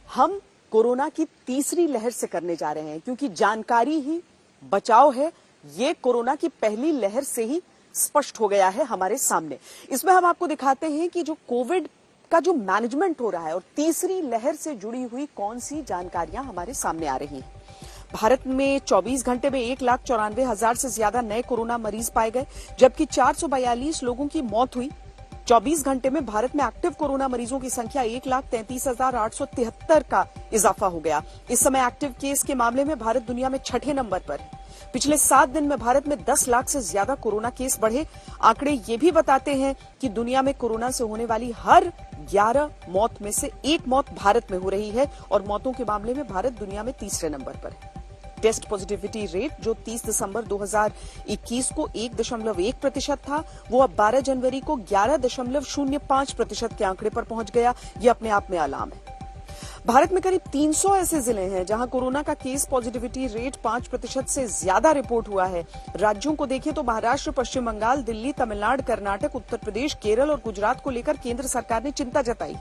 हम कोरोना की तीसरी लहर से करने जा रहे हैं, क्योंकि जानकारी ही बचाव है। ये कोरोना की पहली लहर से ही स्पष्ट हो गया है हमारे सामने। इसमें हम आपको दिखाते हैं कि जो कोविड का जो मैनेजमेंट हो रहा है और तीसरी लहर से जुड़ी हुई कौन सी जानकारियां हमारे सामने आ रही हैं। भारत में 24 घंटे में 1,94,000 से ज्यादा नए कोरोना मरीज पाए गए, जबकि 442 लोगों की मौत हुई। 24 घंटे में भारत में एक्टिव कोरोना मरीजों की संख्या 1,33,873 का इजाफा हो गया। इस समय एक्टिव केस के मामले में भारत दुनिया में 6ठे नंबर पर है। पिछले 7 दिन में भारत में 10 लाख से ज्यादा कोरोना केस बढ़े। आंकड़े ये भी बताते हैं कि दुनिया में कोरोना से होने वाली हर 11 मौत में से 1 मौत भारत में हो रही है और मौतों के मामले में भारत दुनिया में तीसरे नंबर पर है। टेस्ट पॉजिटिविटी रेट जो 30 दिसंबर 2021 को 1.1% था, वो अब 12 जनवरी को 11.05% के आंकड़े पर पहुंच गया। ये अपने आप में अलार्म है। भारत में करीब 300 ऐसे जिले हैं जहां कोरोना का केस पॉजिटिविटी रेट 5% से ज्यादा रिपोर्ट हुआ है। राज्यों को देखें तो महाराष्ट्र, पश्चिम बंगाल, दिल्ली, तमिलनाडु, कर्नाटक, उत्तर प्रदेश, केरल और गुजरात को लेकर केंद्र सरकार ने चिंता जताई।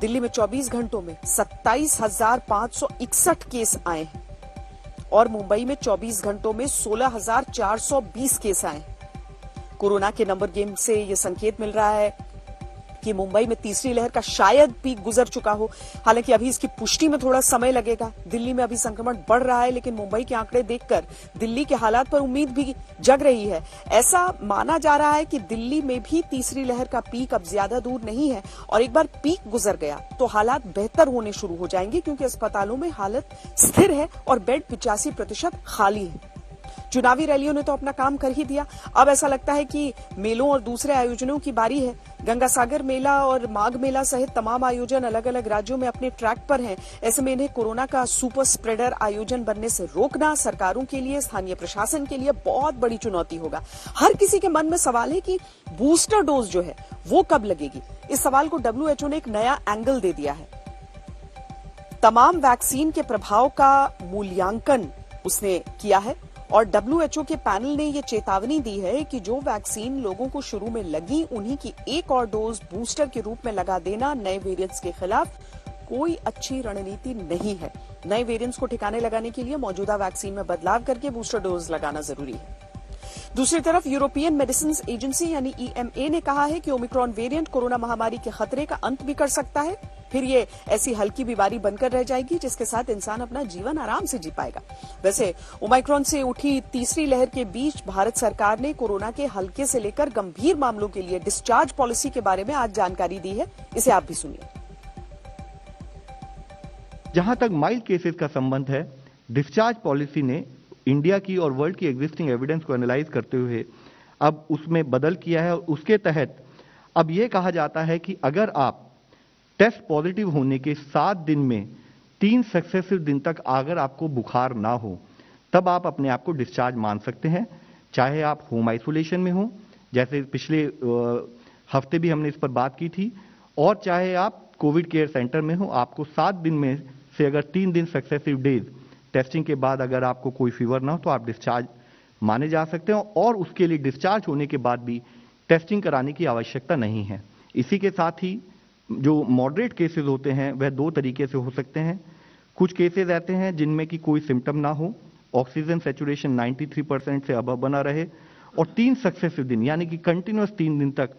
दिल्ली में 24 घंटों में 27,561 केस आए हैं और मुंबई में 24 घंटों में 16,420 केस आए। कोरोना के नंबर गेम से यह संकेत मिल रहा है कि मुंबई में तीसरी लहर का शायद पीक गुजर चुका हो। हालांकि अभी इसकी पुष्टि में थोड़ा समय लगेगा। दिल्ली में अभी संक्रमण बढ़ रहा है, लेकिन मुंबई के आंकड़े देखकर दिल्ली के हालात पर उम्मीद भी जग रही है। ऐसा माना जा रहा है कि दिल्ली में भी तीसरी लहर का पीक अब ज्यादा दूर नहीं है और एक बार पीक गुजर गया तो हालात बेहतर होने शुरू हो जाएंगे, क्योंकि अस्पतालों में हालत स्थिर है और बेड 85% खाली है। चुनावी रैलियों ने तो अपना काम कर ही दिया। अब ऐसा लगता है कि मेलों और दूसरे आयोजनों की बारी है। गंगा सागर मेला और माघ मेला सहित तमाम आयोजन अलग अलग राज्यों में अपने ट्रैक पर हैं। ऐसे में इन्हें कोरोना का सुपर स्प्रेडर आयोजन बनने से रोकना सरकारों के लिए, स्थानीय प्रशासन के लिए बहुत बड़ी चुनौती होगा। हर किसी के मन में सवाल है कि बूस्टर डोज जो है वो कब लगेगी। इस सवाल को WHO ने एक नया एंगल दे दिया है। तमाम वैक्सीन के प्रभाव का मूल्यांकन उसने किया है और WHO के पैनल ने यह चेतावनी दी है कि जो वैक्सीन लोगों को शुरू में लगी, उन्हीं की एक और डोज बूस्टर के रूप में लगा देना नए वेरिएंट्स के खिलाफ कोई अच्छी रणनीति नहीं है। नए वेरिएंट्स को ठिकाने लगाने के लिए मौजूदा वैक्सीन में बदलाव करके बूस्टर डोज लगाना जरूरी है। दूसरी तरफ यूरोपियन मेडिसिन एजेंसी यानी EMA ने कहा है कि ओमिक्रॉन वेरिएंट कोरोना महामारी के खतरे का अंत भी कर सकता है। फिर ये ऐसी हल्की बीमारी बनकर रह जाएगी जिसके साथ इंसान अपना जीवन आराम से जी पाएगा। वैसे ओमिक्रॉन से उठी तीसरी लहर के बीच भारत सरकार ने कोरोना के हल्के से लेकर गंभीर मामलों के लिए डिस्चार्ज पॉलिसी के बारे में आज जानकारी दी है। इसे आप भी सुनिए। जहां तक माइल्ड केसेस का संबंध है, डिस्चार्ज पॉलिसी ने इंडिया की और वर्ल्ड की एग्जिस्टिंग एविडेंस को एनालाइज करते हुए अब उसमें बदल किया है और उसके तहत अब यह कहा जाता है कि अगर आप टेस्ट पॉजिटिव होने के 7 दिन में 3 सक्सेसिव दिन तक अगर आपको बुखार ना हो, तब आप अपने आप को डिस्चार्ज मान सकते हैं, चाहे आप होम आइसोलेशन में हो, जैसे पिछले हफ्ते भी हमने इस पर बात की थी, और चाहे आप कोविड केयर सेंटर में हो। आपको 7 दिन में से अगर 3 दिन सक्सेसिव डेज टेस्टिंग के बाद अगर आपको कोई फीवर ना हो तो आप डिस्चार्ज माने जा सकते हैं और उसके लिए डिस्चार्ज होने के बाद भी टेस्टिंग कराने की आवश्यकता नहीं है। इसी के साथ ही जो मॉडरेट केसेस होते हैं वह 2 तरीके से हो सकते हैं। कुछ केसेस ऐसे हैं जिनमें कि कोई सिम्टम ना हो, ऑक्सीजन सैचुरेशन 93% से अबव बना रहे और 3 सक्सेसिव दिन यानी कि कंटिन्यूअस 3 दिन तक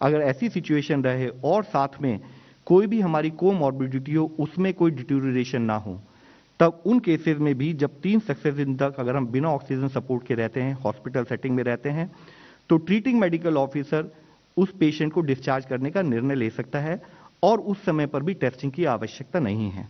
अगर ऐसी सिचुएशन रहे और साथ में कोई भी हमारी कोमॉर्बिडिटी हो, उसमें कोई डिटेरियोरेशन ना हो, तब उन केसेस में भी जब 3 सक्सेसिव दिन तक अगर हम बिना ऑक्सीजन सपोर्ट के रहते हैं, हॉस्पिटल सेटिंग में रहते हैं, तो ट्रीटिंग मेडिकल ऑफिसर उस पेशेंट को डिस्चार्ज करने का निर्णय ले सकता है और उस समय पर भी टेस्टिंग की आवश्यकता नहीं है।